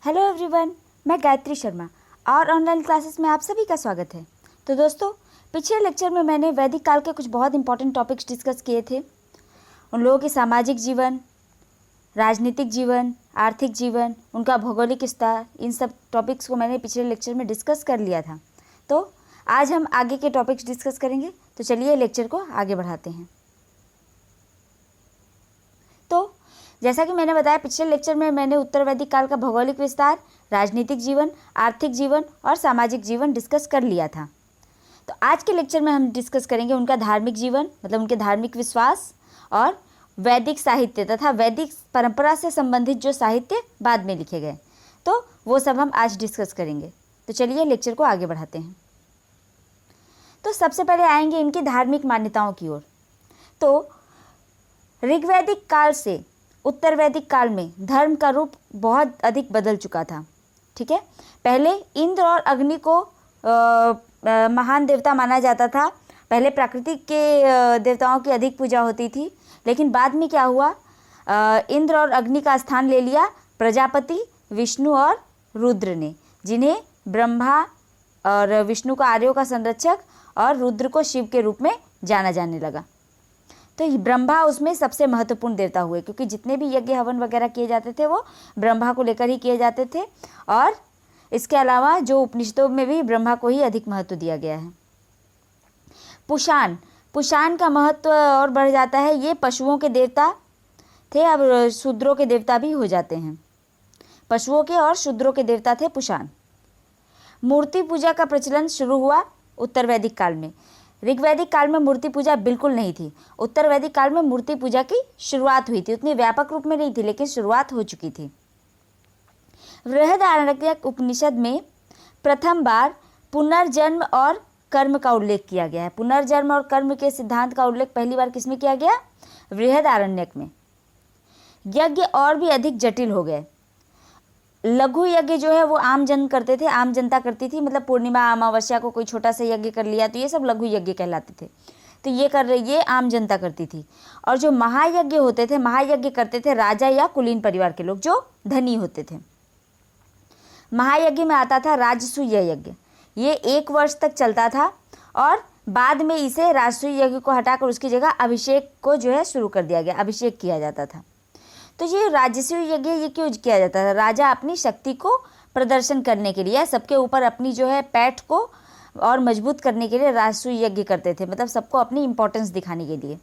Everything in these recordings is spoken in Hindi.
हेलो एवरीवन, मैं गायत्री शर्मा और ऑनलाइन क्लासेस में आप सभी का स्वागत है। तो दोस्तों, पिछले लेक्चर में मैंने वैदिक काल के कुछ बहुत इंपॉर्टेंट टॉपिक्स डिस्कस किए थे। उन लोगों के सामाजिक जीवन, राजनीतिक जीवन, आर्थिक जीवन, उनका भौगोलिक विस्तार, इन सब टॉपिक्स को मैंने पिछले लेक्चर में डिस्कस कर लिया था। तो आज हम आगे के टॉपिक्स डिस्कस करेंगे। तो चलिए लेक्चर को आगे बढ़ाते हैं। तो जैसा कि मैंने बताया, पिछले लेक्चर में मैंने उत्तर वैदिक काल का भौगोलिक विस्तार, राजनीतिक जीवन, आर्थिक जीवन और सामाजिक जीवन डिस्कस कर लिया था। तो आज के लेक्चर में हम डिस्कस करेंगे उनका धार्मिक जीवन, मतलब उनके धार्मिक विश्वास, और वैदिक साहित्य तथा वैदिक परंपरा से संबंधित जो साहित्य बाद में लिखे गए, तो वो सब हम आज डिस्कस करेंगे। तो चलिए लेक्चर को आगे बढ़ाते हैं। तो सबसे पहले आएंगे इनकी धार्मिक मान्यताओं की ओर। तो ऋग्वैदिक काल से उत्तर वैदिक काल में धर्म का रूप बहुत अधिक बदल चुका था। ठीक है, पहले इंद्र और अग्नि को महान देवता माना जाता था। पहले प्राकृतिक के देवताओं की अधिक पूजा होती थी, लेकिन बाद में क्या हुआ, इंद्र और अग्नि का स्थान ले लिया प्रजापति, विष्णु और रुद्र ने, जिन्हें ब्रह्मा और विष्णु को आर्यों का संरक्षक और रुद्र को शिव के रूप में जाना जाने लगा। तो ब्रह्मा उसमें सबसे महत्वपूर्ण देवता हुए, क्योंकि जितने भी यज्ञ हवन वगैरह किए जाते थे वो ब्रह्मा को लेकर ही किए जाते थे। और इसके अलावा जो उपनिषदों में भी ब्रह्मा को ही अधिक महत्व दिया गया है। पुषाण का महत्व और बढ़ जाता है। ये पशुओं के देवता थे, अब शूद्रों के देवता भी हो जाते हैं। पशुओं के और शूद्रों के देवता थे पुषाण। मूर्ति पूजा का प्रचलन शुरू हुआ उत्तर वैदिक काल में। ऋग्वैदिक काल में मूर्ति पूजा बिल्कुल नहीं थी। उत्तर वैदिक काल में मूर्ति पूजा की शुरुआत हुई थी, उतनी व्यापक रूप में नहीं थी, लेकिन शुरुआत हो चुकी थी। बृहदारण्यक उपनिषद में प्रथम बार पुनर्जन्म और कर्म का उल्लेख किया गया है। पुनर्जन्म और कर्म के सिद्धांत का उल्लेख पहली बार किसमें किया गया? बृहदारण्यक में। यज्ञ और भी अधिक जटिल हो गए। लघु यज्ञ जो है वो आम जन करते थे, आम जनता करती थी, मतलब पूर्णिमा अमावस्या को कोई छोटा सा यज्ञ कर लिया तो ये सब लघु यज्ञ कहलाते थे। तो ये आम जनता करती थी। और जो महायज्ञ होते थे, महायज्ञ करते थे राजा या कुलीन परिवार के लोग जो धनी होते थे। महायज्ञ में आता था राजसूय यज्ञ। ये 1 वर्ष तक चलता था और बाद में इसे राजसूय यज्ञ को हटाकर उसकी जगह अभिषेक को जो है शुरू कर दिया गया, अभिषेक किया जाता था। तो ये राजसूय यज्ञ ये क्यों किया जाता था? राजा अपनी शक्ति को प्रदर्शन करने के लिए, सबके ऊपर अपनी जो है पैठ को और मजबूत करने के लिए राजसूय यज्ञ करते थे, मतलब सबको अपनी इंपॉर्टेंस दिखाने के लिए।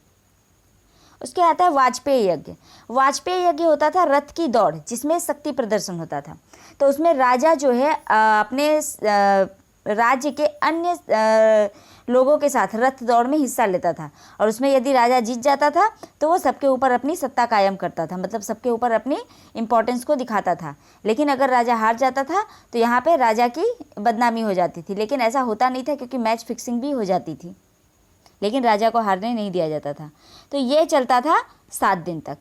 उसके आता है वाजपेय यज्ञ। वाजपेय यज्ञ होता था रथ की दौड़, जिसमें शक्ति प्रदर्शन होता था। तो उसमें राजा जो है अपने राज्य के अन्य लोगों के साथ रथ दौड़ में हिस्सा लेता था, और उसमें यदि राजा जीत जाता था तो वो सबके ऊपर अपनी सत्ता कायम करता था, मतलब सबके ऊपर अपनी इंपॉर्टेंस को दिखाता था। लेकिन अगर राजा हार जाता था तो यहाँ पे राजा की बदनामी हो जाती थी। लेकिन ऐसा होता नहीं था, क्योंकि मैच फिक्सिंग भी हो जाती थी, लेकिन राजा को हारने नहीं दिया जाता था। तो ये चलता था 7 दिन तक।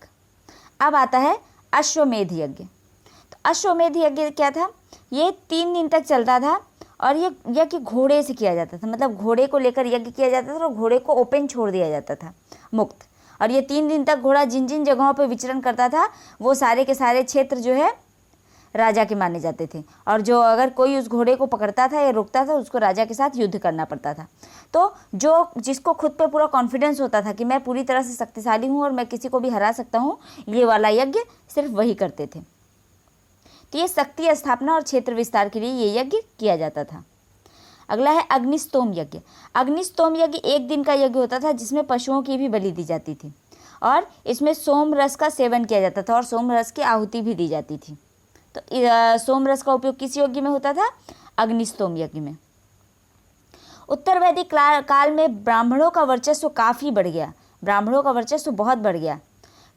अब आता है अश्वमेध यज्ञ। तो अश्वमेध यज्ञ क्या था? ये 3 दिन तक चलता था, और ये यज्ञ घोड़े से किया जाता था, मतलब घोड़े को लेकर यज्ञ किया जाता था और घोड़े को ओपन छोड़ दिया जाता था, मुक्त। और ये 3 दिन तक घोड़ा जिन जिन जगहों पर विचरण करता था वो सारे के सारे क्षेत्र जो है राजा के माने जाते थे। और जो अगर कोई उस घोड़े को पकड़ता था या रोकता था, उसको राजा के साथ युद्ध करना पड़ता था। तो जो जिसको खुद पे पूरा कॉन्फिडेंस होता था कि मैं पूरी तरह से शक्तिशाली हूँ और मैं किसी को भी हरा सकता हूँ, ये वाला यज्ञ सिर्फ वही करते थे। तो ये शक्ति स्थापना और क्षेत्र विस्तार के लिए ये यज्ञ किया जाता था। अगला है अग्निस्तोम यज्ञ। अग्निस्तोम यज्ञ 1 दिन का यज्ञ होता था, जिसमें पशुओं की भी बलि दी जाती थी, और इसमें सोम रस का सेवन किया जाता था और सोम रस की आहुति भी दी जाती थी। तो सोम रस का उपयोग किस यज्ञ में होता था? अग्निस्तोम यज्ञ में। उत्तर वैदिक काल में ब्राह्मणों का वर्चस्व काफ़ी बढ़ गया। ब्राह्मणों का वर्चस्व बहुत बढ़ गया।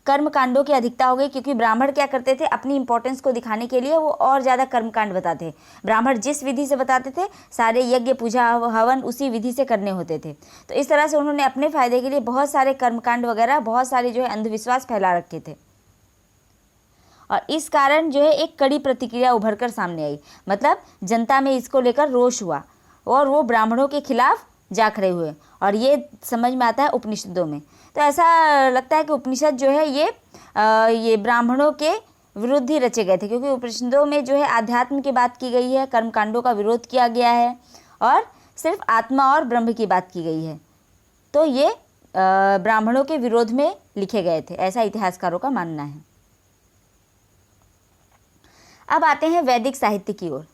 कर्मकांडों की अधिकता हो गई, क्योंकि ब्राह्मण क्या करते थे, अपनी इंपॉर्टेंस को दिखाने के लिए वो और ज़्यादा कर्मकांड बताते। ब्राह्मण जिस विधि से बताते थे, सारे यज्ञ पूजा हवन उसी विधि से करने होते थे। तो इस तरह से उन्होंने अपने फायदे के लिए बहुत सारे कर्मकांड वगैरह, बहुत सारे जो है अंधविश्वास फैला रखे थे, और इस कारण जो है एक कड़ी प्रतिक्रिया उभर कर सामने आई। मतलब जनता में इसको लेकर रोष हुआ और वो ब्राह्मणों के खिलाफ जा खड़े हुए, और ये समझ में आता है उपनिषदों में। तो ऐसा लगता है कि उपनिषद जो है ये ब्राह्मणों के विरुद्ध ही रचे गए थे, क्योंकि उपनिषदों में जो है आध्यात्म की बात की गई है, कर्मकांडों का विरोध किया गया है और सिर्फ आत्मा और ब्रह्म की बात की गई है। तो ये ब्राह्मणों के विरोध में लिखे गए थे, ऐसा इतिहासकारों का मानना है। अब आते हैं वैदिक साहित्य की ओर।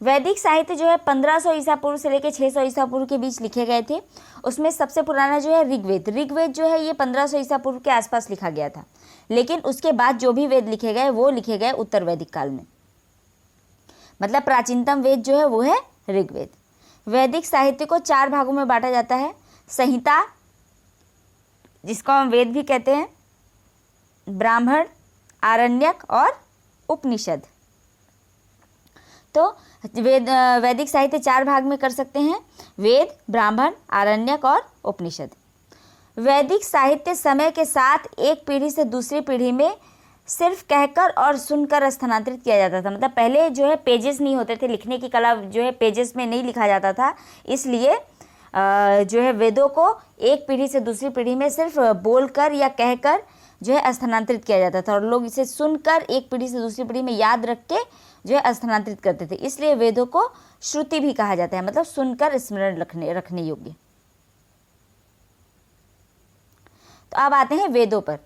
वैदिक साहित्य जो है 1500 ईसा पूर्व से लेकर 600 ईसा पूर्व के बीच लिखे गए थे। उसमें सबसे पुराना जो है ऋग्वेद। ऋग्वेद जो है ये 1500 ईसा पूर्व के आसपास लिखा गया था, लेकिन उसके बाद जो भी वेद लिखे गए वो लिखे गए उत्तर वैदिक काल में। मतलब प्राचीनतम वेद जो है वो है ऋग्वेद। वैदिक साहित्य को 4 भागों में बांटा जाता है। संहिता, जिसको हम वेद भी कहते हैं, ब्राह्मण, आरण्यक और उपनिषद। तो वैदिक साहित्य 4 भाग में कर सकते हैं, वेद, ब्राह्मण, आरण्यक और उपनिषद। वैदिक साहित्य समय के साथ एक पीढ़ी से दूसरी पीढ़ी में सिर्फ कहकर और सुनकर स्थानांतरित किया जाता था। मतलब पहले जो है पेजेस नहीं होते थे, लिखने की कला जो है पेजेस में नहीं लिखा जाता था, इसलिए जो है वेदों को एक पीढ़ी से दूसरी पीढ़ी में सिर्फ बोलकर या कहकर जो है स्थानांतरित किया जाता था, और लोग इसे सुनकर एक पीढ़ी से दूसरी पीढ़ी में याद रख के जो है स्थानांतरित करते थे। इसलिए वेदों को श्रुति भी कहा जाता है, मतलब सुनकर स्मरण रखने योग्य। तो अब आते हैं वेदों पर।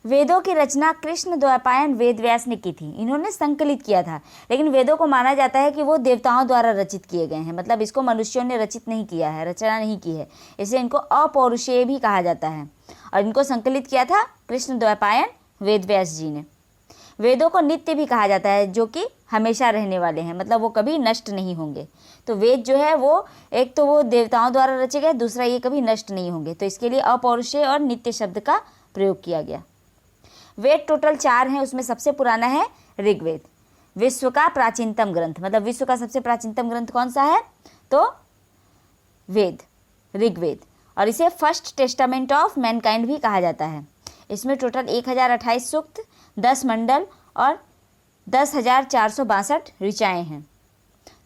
वेदों की रचना कृष्ण द्वैपायन वेद व्यास ने की थी। इन्होंने संकलित किया था, लेकिन वेदों को माना जाता है कि वो देवताओं द्वारा रचित किए गए हैं। मतलब इसको मनुष्यों ने रचित नहीं किया है, रचना नहीं की है, इसलिए इनको अपौरुषेय भी कहा जाता है। और इनको संकलित किया था कृष्ण द्वैपायन वेद व्यास जी ने। वेदों को नित्य भी कहा जाता है, जो कि हमेशा रहने वाले हैं, मतलब वो कभी नष्ट नहीं होंगे। तो वेद जो है वो एक तो वो देवताओं द्वारा रचे गए, दूसरा ये कभी नष्ट नहीं होंगे, तो इसके लिए अपौरुषेय और नित्य शब्द का प्रयोग किया गया। वेद टोटल 4 हैं, उसमें सबसे पुराना है ऋग्वेद, विश्व का प्राचीनतम ग्रंथ। मतलब विश्व का सबसे प्राचीनतम ग्रंथ कौन सा है? तो वेद, ऋग्वेद, और इसे फर्स्ट टेस्टामेंट ऑफ मैनकाइंड भी कहा जाता है। इसमें टोटल 1028 सूक्त, 10 मंडल और 10,462 ऋचाएँ हैं।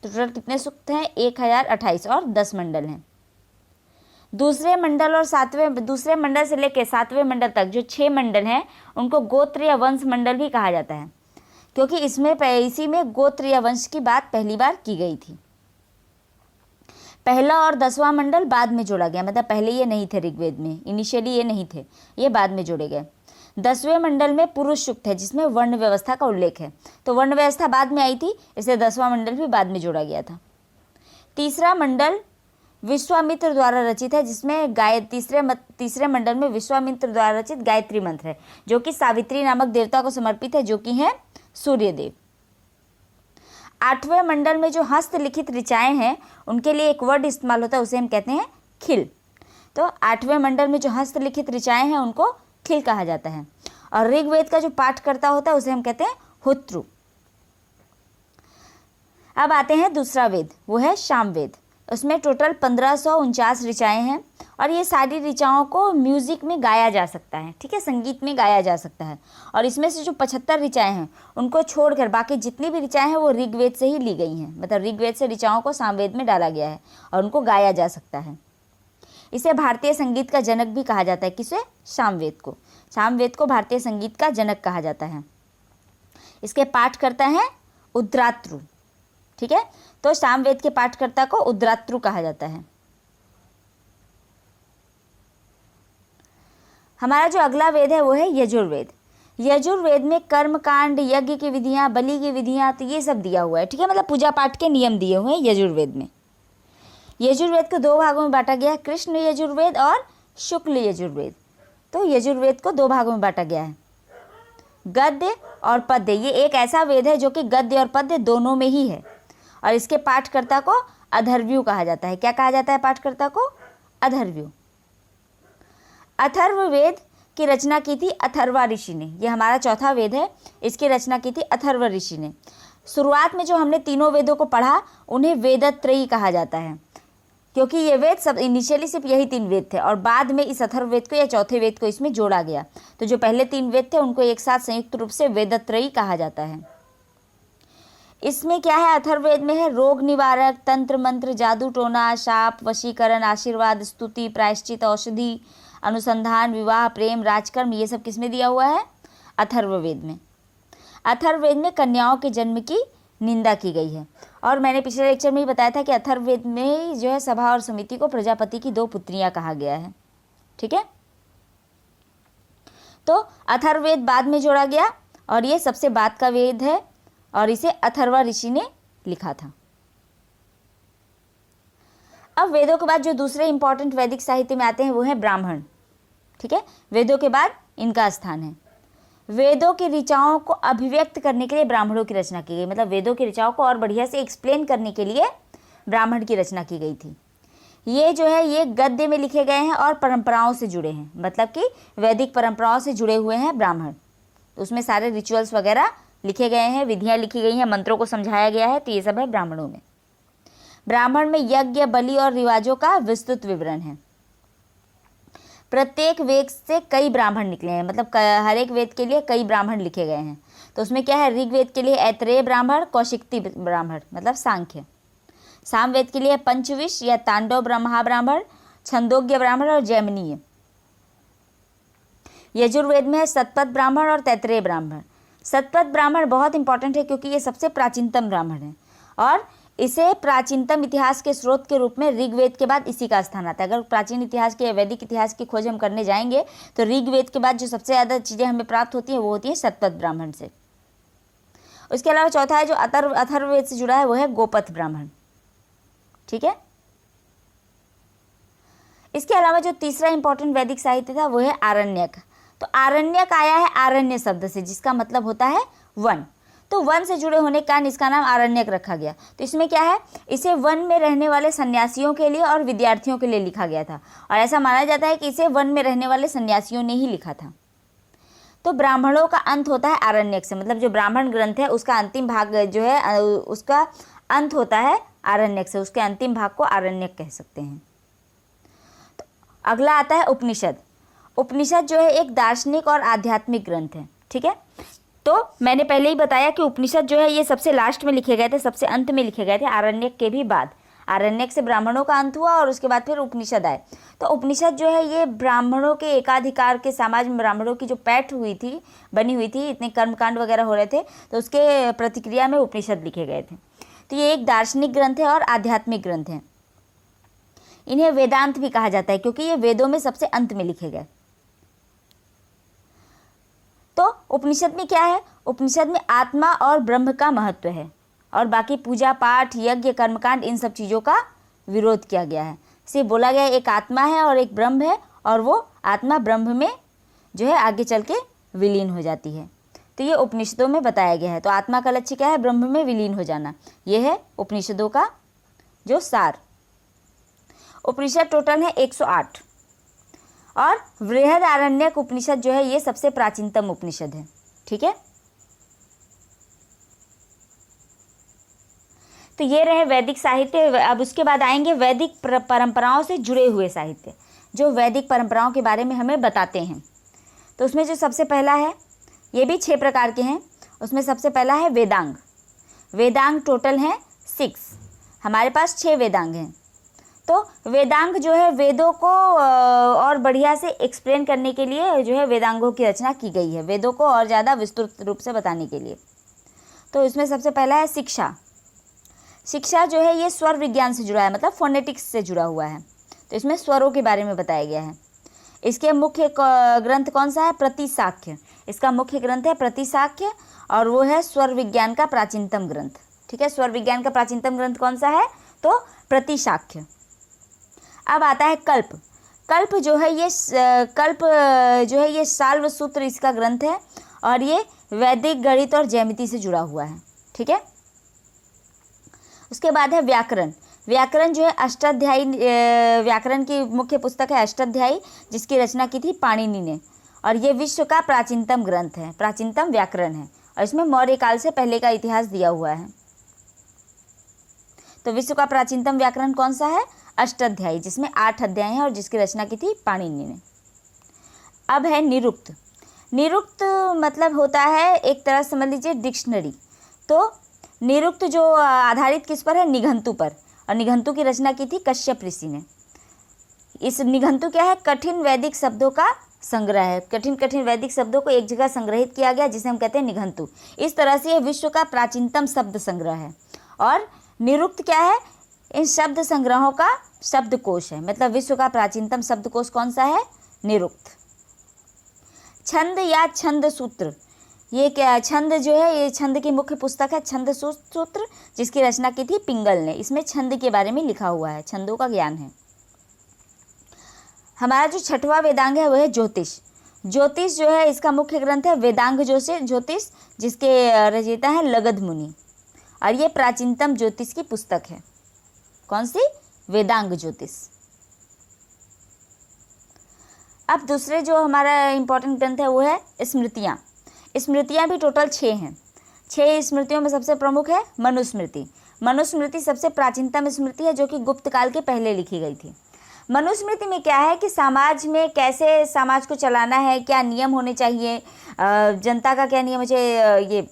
तो टोटल कितने सूक्त हैं? 1028 और 10 मंडल हैं। दूसरे मंडल से लेकर 7वें मंडल तक जो 6 मंडल हैं उनको गोत्र या वंश मंडल भी कहा जाता है, क्योंकि इसी में गोत्र या वंश की बात पहली बार की गई थी। पहला और 10वां मंडल बाद में जोड़ा गया, मतलब पहले ये नहीं थे ऋग्वेद में, इनिशियली ये नहीं थे, ये बाद में जोड़े गए। 10वें मंडल में पुरुष सूक्त है, जिसमें वर्ण व्यवस्था का उल्लेख है। तो वर्ण व्यवस्था बाद में आई थी, इसलिए 10वां मंडल भी बाद में जोड़ा गया था। तीसरा मंडल विश्वामित्र द्वारा रचित है, जिसमें तीसरे मंडल में विश्वामित्र द्वारा रचित गायत्री मंत्र है, जो कि सावित्री नामक देवता को समर्पित है, जो कि है सूर्यदेव। 8वें मंडल में जो हस्तलिखित ऋचाएँ हैं उनके लिए एक वर्ड इस्तेमाल होता है, उसे हम कहते हैं खिल। तो 8वें मंडल में जो हस्तलिखित ऋचाएँ हैं उनको खिल कहा जाता है। और ऋग्वेद का जो पाठ करता होता है उसे हम कहते हैं हुत्रु। अब आते हैं दूसरा वेद, वो है सामवेद। उसमें टोटल 1549 ऋचाएँ हैं, और ये सारी ऋचाओं को म्यूज़िक में गाया जा सकता है, ठीक है, संगीत में गाया जा सकता है। और इसमें से जो 75 ऋचाएँ हैं उनको छोड़कर बाकी जितनी भी ऋचाएँ हैं वो ऋग्वेद से ही ली गई हैं। मतलब ऋग्वेद से ऋचाओं को सामवेद में डाला गया है और उनको गाया जा सकता है। इसे भारतीय संगीत का जनक भी कहा जाता है। किसे? सामवेद को भारतीय संगीत का जनक कहा जाता है। इसके पाठकर्ता हैं उद्रात्रु, ठीक है। तो सामवेद के पाठकर्ता को उद्रात्रु कहा जाता है। हमारा जो अगला वेद है वो है यजुर्वेद। यजुर्वेद में कर्म कांड, यज्ञ की विधियां, बलि की विधियां, तो ये सब दिया हुआ है, ठीक है। मतलब पूजा पाठ के नियम दिए हुए हैं यजुर्वेद में। यजुर्वेद को 2 भागों में बांटा गया है, कृष्ण यजुर्वेद और शुक्ल यजुर्वेद। तो यजुर्वेद को 2 भागों में बांटा गया है, गद्य और पद्य। ये एक ऐसा वेद है जो कि गद्य और पद्य दोनों में ही है, और इसके पाठकर्ता को अथर्वयु कहा जाता है। क्या कहा जाता है पाठकर्ता को? अथर्वयु। अथर्ववेद की रचना की थी अथर्वा ऋषि ने। ये हमारा चौथा वेद है, इसकी रचना की थी अथर्व ऋषि ने। शुरुआत में जो हमने तीनों वेदों को पढ़ा उन्हें वेदत्रयी कहा जाता है, क्योंकि ये वेद सब इनिशियली सिर्फ यही 3 वेद थे, और बाद में इस अथर्ववेद को या चौथे वेद को इसमें जोड़ा गया। तो जो पहले 3 वेद थे उनको एक साथ संयुक्त रूप से वेदत्रयी कहा जाता है। इसमें क्या है? अथर्ववेद में है रोग निवारक, तंत्र मंत्र, जादू टोना, शाप, वशीकरण, आशीर्वाद, स्तुति, प्रायश्चित, औषधि, अनुसंधान, विवाह, प्रेम, राजकर्म, ये सब किसमें दिया हुआ है? अथर्ववेद में। अथर्ववेद में कन्याओं के जन्म की निंदा की गई है। और मैंने पिछले लेक्चर में ही बताया था कि अथर्ववेद में जो है सभा और समिति को प्रजापति की 2 पुत्रियां कहा गया है। ठीक है, तो अथर्ववेद बाद में जोड़ा गया और ये सबसे बाद का वेद है और इसे अथर्वा ऋषि ने लिखा था। अब वेदों के बाद जो दूसरे इंपॉर्टेंट वैदिक साहित्य में आते हैं वो है ब्राह्मण। ठीक है, वेदों के बाद इनका स्थान है। वेदों की ऋचाओं को अभिव्यक्त करने के लिए ब्राह्मणों की रचना की गई, मतलब वेदों की ऋचाओं को और बढ़िया से एक्सप्लेन करने के लिए ब्राह्मण की रचना की गई थी। ये जो है ये गद्य में लिखे गए हैं और परंपराओं से जुड़े हैं, मतलब कि वैदिक परंपराओं से जुड़े हुए हैं ब्राह्मण। तो उसमें सारे रिचुअल्स वगैरह लिखे गए हैं, विधियाँ लिखी गई हैं, मंत्रों को समझाया गया है, तो ये सब है ब्राह्मणों में। ब्राह्मण में यज्ञ, बलि और रिवाजों का विस्तृत विवरण है। प्रत्येक वेद से कई ब्राह्मण निकले हैं, मतलब हर एक वेद के लिए कई ब्राह्मण लिखे गए हैं। तो उसमें क्या है, ऋग्वेद के लिए ऐतरेय ब्राह्मण, कौशिकती ब्राह्मण मतलब सांख्य। सामवेद के लिए पंचविश या तांडव महाब्राह्मण, छंदोग्य ब्राह्मण और जैमिनीय। यजुर्वेद में है सतपथ ब्राह्मण और तैतरेय ब्राह्मण। सतपथ ब्राह्मण बहुत इंपॉर्टेंट है क्योंकि ये सबसे प्राचीनतम ब्राह्मण है और इसे प्राचीनतम इतिहास के स्रोत के रूप में ऋग्वेद के बाद इसी का स्थान आता है। अगर प्राचीन इतिहास के वैदिक इतिहास की खोज हम करने जाएंगे तो ऋग्वेद के बाद जो सबसे ज़्यादा चीज़ें हमें प्राप्त होती हैं वो होती हैं सतपथ ब्राह्मण से। उसके अलावा चौथा है जो अथर्ववेद से जुड़ा है वो है गोपथ ब्राह्मण। ठीक है, इसके अलावा जो तीसरा इंपॉर्टेंट वैदिक साहित्य था वो है आरण्यक। तो आरण्यक आया है आरण्य शब्द से जिसका मतलब होता है वन। तो वन से जुड़े होने के कारण इसका नाम आरण्यक रखा गया। तो इसमें क्या है, इसे वन में रहने वाले सन्यासियों के लिए और विद्यार्थियों के लिए लिखा गया था और ऐसा माना जाता है कि इसे वन में रहने वाले सन्यासियों ने ही लिखा था। तो ब्राह्मणों का अंत होता है आरण्यक से, मतलब जो ब्राह्मण ग्रंथ है उसका अंतिम भाग जो है उसका अंत होता है आरण्यक से, उसके अंतिम भाग को आरण्यक कह सकते हैं। तो अगला आता है उपनिषद। उपनिषद जो है एक दार्शनिक और आध्यात्मिक ग्रंथ है। ठीक है, तो मैंने पहले ही बताया कि उपनिषद जो है ये सबसे लास्ट में लिखे गए थे, सबसे अंत में लिखे गए थे, आरण्यक के भी बाद। आरण्यक से ब्राह्मणों का अंत हुआ और उसके बाद फिर उपनिषद आए। तो उपनिषद जो है ये ब्राह्मणों के एकाधिकार के समाज में ब्राह्मणों की जो पैठ हुई थी, बनी हुई थी, इतने कर्मकांड वगैरह हो रहे थे, तो उसके प्रतिक्रिया में उपनिषद लिखे गए थे। तो ये एक दार्शनिक ग्रंथ है और आध्यात्मिक ग्रंथ है। इन्हें वेदांत भी कहा जाता है क्योंकि ये वेदों में सबसे अंत में लिखे गए। तो उपनिषद में क्या है, उपनिषद में आत्मा और ब्रह्म का महत्व है और बाकी पूजा पाठ, यज्ञ, कर्मकांड, इन सब चीज़ों का विरोध किया गया है। सिर्फ बोला गया एक आत्मा है और एक ब्रह्म है और वो आत्मा ब्रह्म में जो है आगे चल के विलीन हो जाती है। तो ये उपनिषदों में बताया गया है। तो आत्मा का लक्ष्य क्या है, ब्रह्म में विलीन हो जाना। ये है उपनिषदों का जो सार। उपनिषद टोटल है 108 और बृहदारण्यक उपनिषद जो है ये सबसे प्राचीनतम उपनिषद है। ठीक है, तो ये रहे वैदिक साहित्य। अब उसके बाद आएंगे वैदिक परंपराओं से जुड़े हुए साहित्य जो वैदिक परंपराओं के बारे में हमें बताते हैं। तो उसमें जो सबसे पहला है, ये भी 6 प्रकार के हैं। उसमें सबसे पहला है वेदांग। वेदांग टोटल हैं 6, हमारे पास 6 वेदांग हैं। तो वेदांग जो है वेदों को और बढ़िया से एक्सप्लेन करने के लिए जो है वेदांगों की रचना की गई है, वेदों को और ज़्यादा विस्तृत रूप से बताने के लिए। तो इसमें सबसे पहला है शिक्षा। शिक्षा जो है ये स्वर विज्ञान से जुड़ा है, मतलब फोनेटिक्स से जुड़ा हुआ है। तो इसमें स्वरों के बारे में बताया गया है। इसके मुख्य ग्रंथ कौन सा है, प्रतिशाख्य। इसका मुख्य ग्रंथ है प्रतिशाख्य और वो है स्वर विज्ञान का प्राचीनतम ग्रंथ। ठीक है, स्वर विज्ञान का प्राचीनतम ग्रंथ कौन सा है, तो प्रतिशाख्य। अब आता है कल्प। कल्प जो है ये साल्व सूत्र इसका ग्रंथ है और ये वैदिक गणित और ज्यामिति से जुड़ा हुआ है। ठीक है, उसके बाद है व्याकरण। व्याकरण जो है अष्टाध्यायी, व्याकरण की मुख्य पुस्तक है अष्टाध्यायी, जिसकी रचना की थी पाणिनि ने और ये विश्व का प्राचीनतम ग्रंथ है, प्राचीनतम व्याकरण है और इसमें मौर्य काल से पहले का इतिहास दिया हुआ है। तो विश्व का प्राचीनतम व्याकरण कौन सा है, अष्टाध्यायी, जिसमें 8 अध्याय हैं और जिसकी रचना की थी पाणिनि ने। अब है निरुक्त। निरुक्त मतलब होता है एक तरह समझ लीजिए डिक्शनरी। तो निरुक्त जो आधारित किस पर है, निघंटु पर, और निघंटु की रचना की थी कश्यप ऋषि ने। इस निघंटु क्या है, कठिन वैदिक शब्दों का संग्रह है। कठिन कठिन वैदिक शब्दों को एक जगह संग्रहित किया गया जिसे हम कहते हैं निघंटु। इस तरह से यह विश्व का प्राचीनतम शब्द संग्रह है। और निरुक्त क्या है? इन शब्द संग्रहों का शब्दकोश है। मतलब विश्व का प्राचीनतम शब्दकोश कौन सा है? निरुक्त। छंद या छंद सूत्र, ये क्या? छंद जो है ये छंद की मुख्य पुस्तक है छंद सूत्र, जिसकी रचना की थी पिंगल ने। इसमें छंद के बारे में लिखा हुआ है, छंदों का ज्ञान है। हमारा जो छठवां वेदांग है वह है ज्योतिष। ज्योतिष जो है इसका मुख्य ग्रंथ है वेदांग ज्योतिष, जिसके रचयिता है लगध मुनि। और ये प्राचीनतम ज्योतिष की पुस्तक है। कौन सी? वेदांग ज्योतिष। अब दूसरे जो हमारा इंपॉर्टेंट ग्रंथ है वो है स्मृतियाँ। स्मृतियाँ भी टोटल 6 हैं। 6 स्मृतियों में सबसे प्रमुख है मनुस्मृति। मनुस्मृति सबसे प्राचीनतम स्मृति है जो कि गुप्त काल के पहले लिखी गई थी। मनुस्मृति में क्या है कि समाज में कैसे समाज को चलाना है, क्या नियम होने चाहिए, जनता का क्या नियम है, ये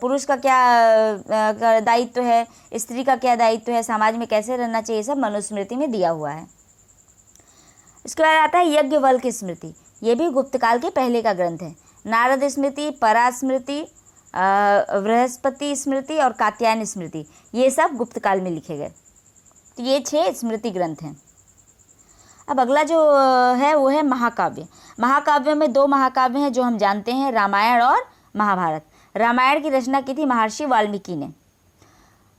पुरुष का क्या दायित्व है, स्त्री का क्या दायित्व है, समाज में कैसे रहना चाहिए, सब मनुस्मृति में दिया हुआ है। इसके बाद आता है यज्ञवल्क्य स्मृति। ये भी गुप्त काल के पहले का ग्रंथ है। नारद स्मृति, परा स्मृति, बृहस्पति स्मृति और कात्यायन स्मृति, ये सब गुप्त काल में लिखे गए। तो ये 6 स्मृति ग्रंथ हैं। अब अगला जो है वो है महाकाव्य। महाकाव्य में 2 महाकाव्य हैं जो हम जानते हैं, रामायण और महाभारत। रामायण की रचना की थी महर्षि वाल्मीकि ने।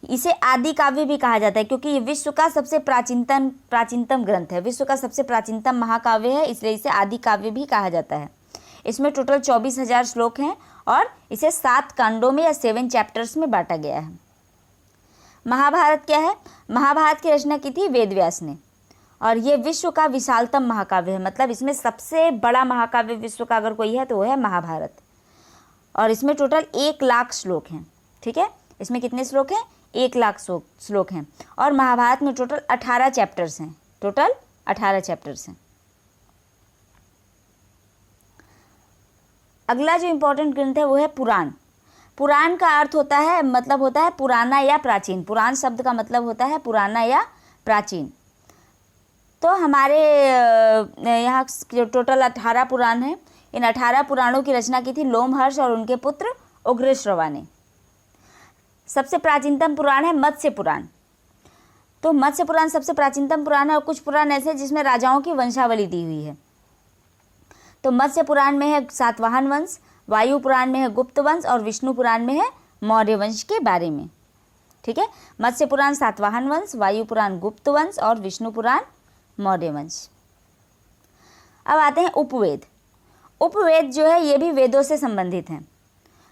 इसे आदि काव्य भी कहा जाता है क्योंकि ये विश्व का सबसे प्राचीनतम ग्रंथ है। विश्व का सबसे प्राचीनतम महाकाव्य है, इसलिए इसे आदि काव्य भी कहा जाता है। इसमें टोटल 24,000 श्लोक हैं और इसे 7 कांडों में या 7 चैप्टर्स में बांटा गया है। महाभारत क्या है? महाभारत की रचना की थी वेदव्यास ने और ये विश्व का विशालतम महाकाव्य है। मतलब इसमें सबसे बड़ा महाकाव्य विश्व का अगर कोई है तो वो है महाभारत। और इसमें टोटल 1 लाख श्लोक हैं। ठीक है, इसमें कितने श्लोक हैं? 1 लाख श्लोक हैं। और महाभारत में टोटल 18 चैप्टर्स हैं। टोटल 18 चैप्टर्स हैं। अगला जो इम्पोर्टेंट ग्रंथ है वो है पुराण। पुराण का अर्थ होता है, मतलब होता है पुराना या प्राचीन। पुराण शब्द का मतलब होता है पुराना या प्राचीन। तो हमारे यहाँ जो टोटल 18 पुराण हैं, इन 18 पुराणों की रचना की थी लोमहर्ष और उनके पुत्र उग्रश्रवा ने। सबसे प्राचीनतम पुराण है मत्स्य पुराण। तो मत्स्य पुराण सबसे प्राचीनतम पुराण है और कुछ पुराण ऐसे हैं जिसमें राजाओं की वंशावली दी हुई है। तो मत्स्य पुराण में है सातवाहन वंश, वायु पुराण में है गुप्त वंश और विष्णु पुराण में है मौर्य वंश के बारे में। ठीक है, मत्स्य पुराण सातवाहन वंश, वायु पुराण गुप्त वंश और विष्णु पुराण मौर्य वंश। अब आते हैं उपवेद। उपवेद जो है ये भी वेदों से संबंधित हैं।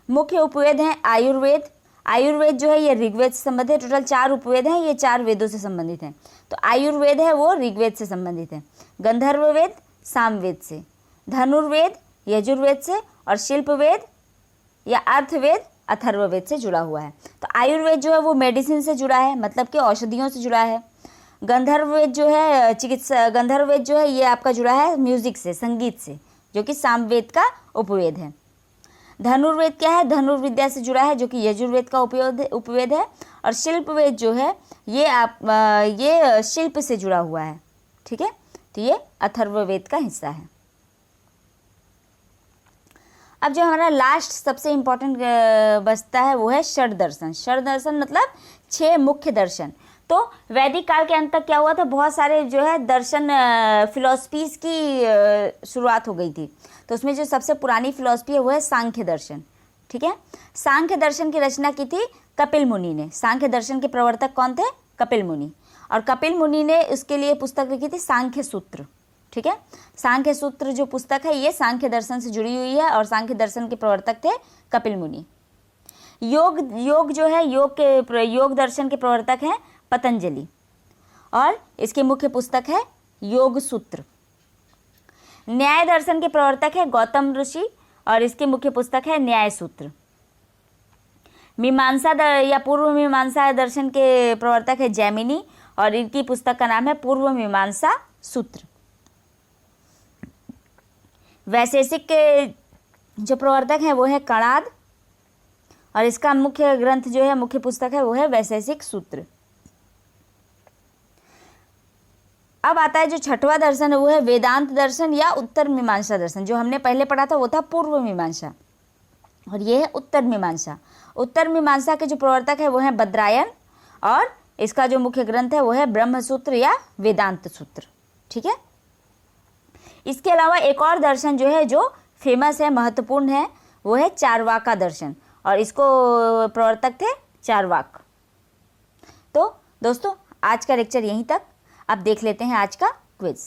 मुख्य उपवेद हैं आयुर्वेद। आयुर्वेद जो है ये ऋग्वेद से संबंधित है। टोटल 4 उपवेद हैं, ये 4 वेदों से संबंधित हैं। तो आयुर्वेद है वो ऋग्वेद से संबंधित है, गंधर्ववेद सामवेद से, धनुर्वेद यजुर्वेद से और शिल्पवेद या अर्थवेद अथर्ववेद से जुड़ा हुआ है। तो आयुर्वेद जो है वो मेडिसिन से जुड़ा है, मतलब कि औषधियों से जुड़ा है। गंधर्ववेद जो है गंधर्ववेद जो है ये आपका जुड़ा है म्यूजिक से, संगीत से, जो कि सामवेद का उपवेद है। धनुर्वेद क्या है? धनुर्विद्या से जुड़ा है, जो कि यजुर्वेद का उपवेद है। और शिल्पवेद जो है ये शिल्प से जुड़ा हुआ है। ठीक है, तो ये अथर्ववेद का हिस्सा है। अब जो हमारा लास्ट सबसे इम्पोर्टेंट बचता है वो है षड दर्शन। षड दर्शन मतलब 6 मुख्य दर्शन। तो वैदिक काल के अंत तक क्या हुआ था, बहुत सारे जो है दर्शन फिलॉसफीज़ की शुरुआत हो गई थी। तो उसमें जो सबसे पुरानी फिलॉसफी है वो है सांख्य दर्शन। ठीक है, सांख्य दर्शन की रचना की थी कपिल मुनि ने। सांख्य दर्शन के प्रवर्तक कौन थे? कपिल मुनि। और कपिल मुनि ने उसके लिए पुस्तक लिखी थी सांख्य सूत्र। ठीक है, सांख्य सूत्र जो पुस्तक है ये सांख्य दर्शन से जुड़ी हुई है और सांख्य दर्शन के प्रवर्तक थे कपिल मुनि। योग जो है योग दर्शन के प्रवर्तक हैं पतंजलि और इसकी मुख्य पुस्तक है योग सूत्र। न्याय दर्शन के प्रवर्तक है गौतम ऋषि और इसकी मुख्य पुस्तक है न्याय सूत्र। मीमांसा या पूर्व मीमांसा दर्शन के प्रवर्तक है जैमिनी और इनकी पुस्तक का नाम है पूर्व मीमांसा सूत्र। वैशेषिक के जो प्रवर्तक हैं वो है कणाद और इसका मुख्य ग्रंथ जो है, मुख्य पुस्तक है वो है वैशेषिक सूत्र। अब आता है जो छठवां दर्शन है, वो है वेदांत दर्शन या उत्तर मीमांसा दर्शन। जो हमने पहले पढ़ा था वो था पूर्व मीमांसा, और ये है उत्तर मीमांसा। उत्तर मीमांसा के जो प्रवर्तक है वो है बद्रायन, और इसका जो मुख्य ग्रंथ है वो है ब्रह्मसूत्र या वेदांत सूत्र। ठीक है। इसके अलावा एक और दर्शन जो है, जो फेमस है, महत्वपूर्ण है, वो है चारवाका दर्शन, और इसको प्रवर्तक थे चारवाक। तो दोस्तों आज का लेक्चर यहीं तक। अब देख लेते हैं आज का क्विज।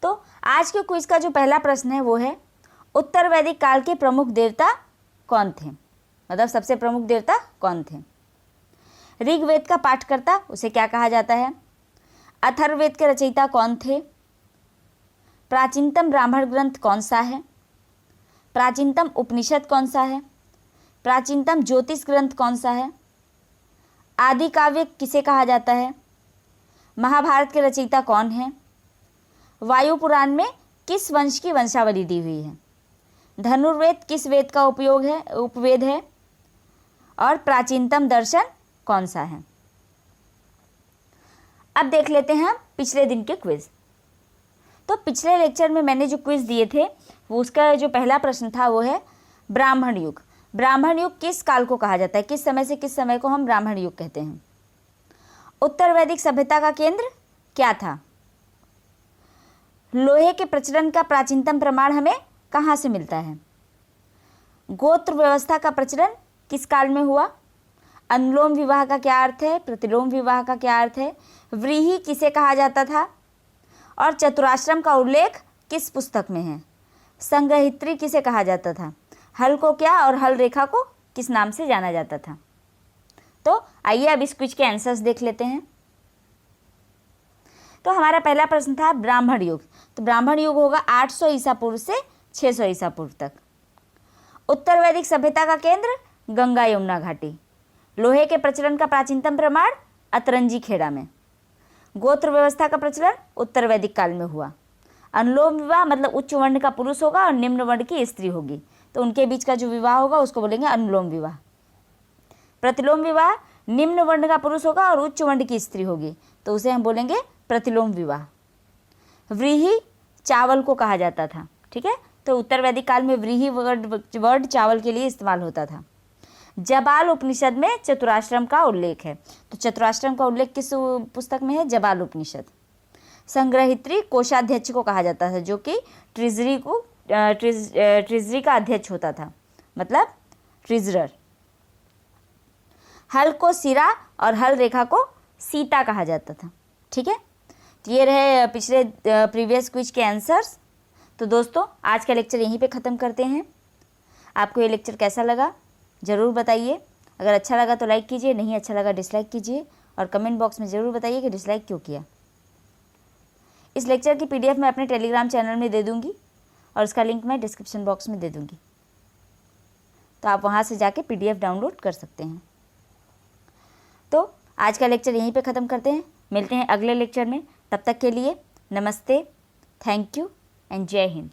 तो आज के क्विज का जो पहला प्रश्न है वो है, उत्तर वैदिक काल के प्रमुख देवता कौन थे? मतलब सबसे प्रमुख देवता कौन थे? ऋग्वेद का पाठकर्ता उसे क्या कहा जाता है? अथर्ववेद के रचयिता कौन थे? प्राचीनतम ब्राह्मण ग्रंथ कौन सा है? प्राचीनतम उपनिषद कौन सा है? प्राचीनतम ज्योतिष ग्रंथ कौन सा है? आदि काव्य किसे कहा जाता है? महाभारत के रचयिता कौन है? वायु पुराण में किस वंश की वंशावली दी हुई है? धनुर्वेद किस वेद का उपवेद है? और प्राचीनतम दर्शन कौन सा है? अब देख लेते हैं पिछले दिन के क्विज। तो पिछले लेक्चर में मैंने जो क्विज दिए थे वो उसका जो पहला प्रश्न था वो है ब्राह्मण युग। ब्राह्मण युग किस काल को कहा जाता है? किस समय से किस समय को हम ब्राह्मण युग कहते हैं? उत्तर वैदिक सभ्यता का केंद्र क्या था? लोहे के प्रचलन का प्राचीनतम प्रमाण हमें कहाँ से मिलता है? गोत्र व्यवस्था का प्रचलन किस काल में हुआ? अनुलोम विवाह का क्या अर्थ है? प्रतिलोम विवाह का क्या अर्थ है? व्रीहि किसे कहा जाता था? और चतुराश्रम का उल्लेख किस पुस्तक में है? संग्रहित्री किसे कहा जाता था? हल को क्या और हल रेखा को किस नाम से जाना जाता था? तो आइए अब इस क्विज के आंसर्स देख लेते हैं। तो हमारा पहला प्रश्न था ब्राह्मण युग। तो ब्राह्मण युग होगा 800 ईसा पूर्व से 600 ईसा पूर्व तक। उत्तर वैदिक सभ्यता का केंद्र गंगा यमुना घाटी। लोहे के प्रचलन का प्राचीनतम प्रमाण अतरंजी खेड़ा में। गोत्र व्यवस्था का प्रचलन उत्तर वैदिक काल में हुआ। अनुलोम विवाह मतलब उच्च वर्ण का पुरुष होगा और निम्न वर्ण की स्त्री होगी, तो उनके बीच का जो विवाह होगा उसको बोलेंगे अनुलोम विवाह। प्रतिलोम विवाह निम्न वर्ण का पुरुष होगा और उच्च वर्ण की स्त्री होगी, तो उसे हम बोलेंगे प्रतिलोम विवाह। व्रीहि चावल को कहा जाता था। ठीक है, तो उत्तर वैदिक काल में व्रीहि वर्ड चावल के लिए इस्तेमाल होता था। जबाल उपनिषद में चतुराश्रम का उल्लेख है। तो चतुराश्रम का उल्लेख किस पुस्तक में है? जबाल उपनिषद। संग्रहित्री कोषाध्यक्ष को कहा जाता था, जो कि ट्रेजरी का अध्यक्ष होता था, मतलब ट्रेजरर। हल को सिरा और हल रेखा को सीता कहा जाता था। ठीक है, तो ये रहे पिछले प्रीवियस क्विज के आंसर्स। तो दोस्तों आज का लेक्चर यहीं पे ख़त्म करते हैं। आपको ये लेक्चर कैसा लगा ज़रूर बताइए। अगर अच्छा लगा तो लाइक कीजिए, नहीं अच्छा लगा डिसलाइक कीजिए, और कमेंट बॉक्स में ज़रूर बताइए कि डिसलाइक क्यों किया। इस लेक्चर की PDF मैं अपने टेलीग्राम चैनल में दे दूँगी, और उसका लिंक मैं डिस्क्रिप्शन बॉक्स में दे दूँगी, तो आप वहाँ से जाके PDF डाउनलोड कर सकते हैं। तो आज का लेक्चर यहीं पे ख़त्म करते हैं। मिलते हैं अगले लेक्चर में। तब तक के लिए नमस्ते, थैंक यू एंड जय हिंद।